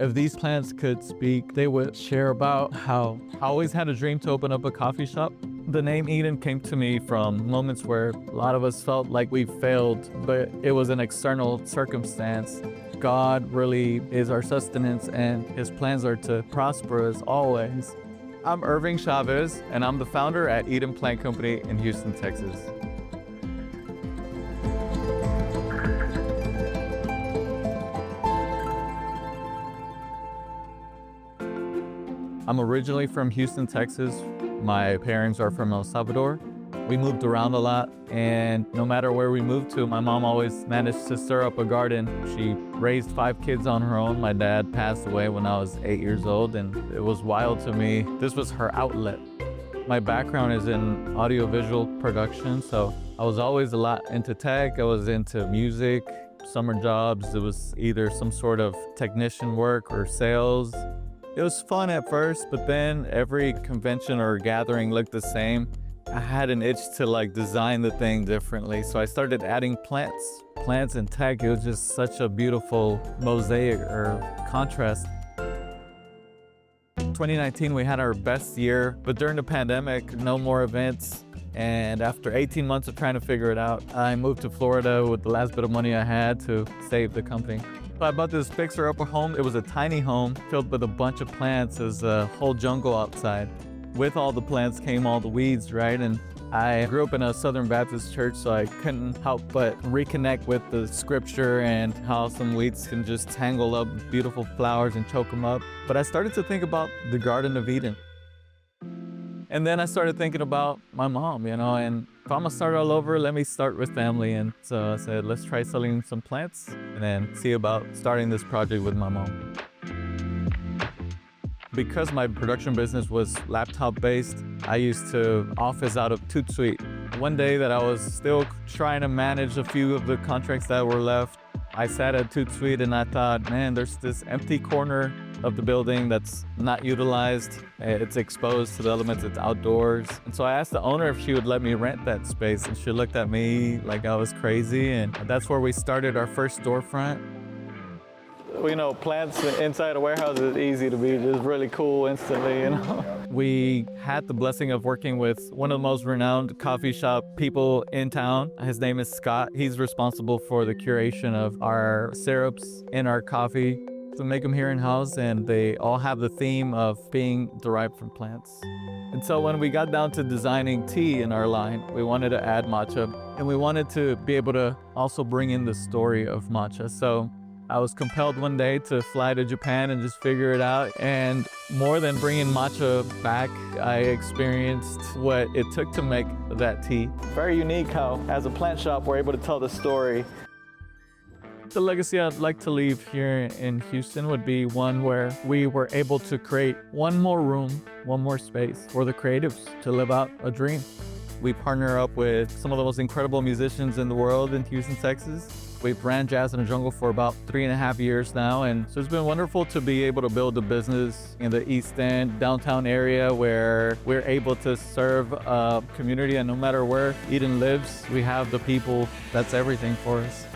If these plants could speak, they would share about how I always had a dream to open up a coffee shop. The name Eden came to me from moments where a lot of us felt like we failed, but it was an external circumstance. God really is our sustenance, and his plans are to prosper us always. I'm Irving Chavez, and I'm the founder at Eden Plant Company in Houston, Texas. I'm originally from Houston, Texas. My parents are from El Salvador. We moved around a lot, and no matter where we moved to, my mom always managed to stir up a garden. She raised 5 kids on her own. My dad passed away when I was 8 years old, and it was wild to me. This was her outlet. My background is in audiovisual production, so I was always a lot into tech. I was into music, summer jobs. It was either some sort of technician work or sales. It was fun at first, but then every convention or gathering looked the same. I had an itch to design the thing differently, so I started adding plants and tech. It was just such a beautiful mosaic or contrast. 2019, we had our best year, but during the pandemic, no more events. And after 18 months of trying to figure it out, I moved to Florida with the last bit of money I had to save the company. So I bought this fixer-upper home. It was a tiny home filled with a bunch of plants. There's a whole jungle outside. With all the plants came all the weeds, right? And I grew up in a Southern Baptist church, so I couldn't help but reconnect with the scripture and how some weeds can just tangle up beautiful flowers and choke them up. But I started to think about the Garden of Eden. And then I started thinking about my mom, and if I'm gonna start all over, let me start with family. And so I said, let's try selling some plants and then see about starting this project with my mom. Because my production business was laptop-based, I used to office out of Toot Suite. One day that I was still trying to manage a few of the contracts that were left, I sat at Toot Suite and I thought, man, there's this empty corner of the building that's not utilized. It's exposed to the elements, it's outdoors. And so I asked the owner if she would let me rent that space, and she looked at me like I was crazy, and that's where we started our first storefront. Plants inside a warehouse is easy to be just really cool instantly, We had the blessing of working with one of the most renowned coffee shop people in town. His name is Scott. He's responsible for the curation of our syrups and our coffee. To make them here in-house, and they all have the theme of being derived from plants. And so when we got down to designing tea in our line, we wanted to add matcha, and we wanted to be able to also bring in the story of matcha. So I was compelled one day to fly to Japan and just figure it out. And more than bringing matcha back, I experienced what it took to make that tea. Very unique how, as a plant shop, we're able to tell the story. The legacy I'd like to leave here in Houston would be one where we were able to create one more room, one more space for the creatives to live out a dream. We partner up with some of the most incredible musicians in the world in Houston, Texas. We've ran Jazz in the Jungle for about 3.5 years now, and so it's been wonderful to be able to build a business in the East End, downtown area, where we're able to serve a community, and no matter where Eden lives, we have the people. That's everything for us.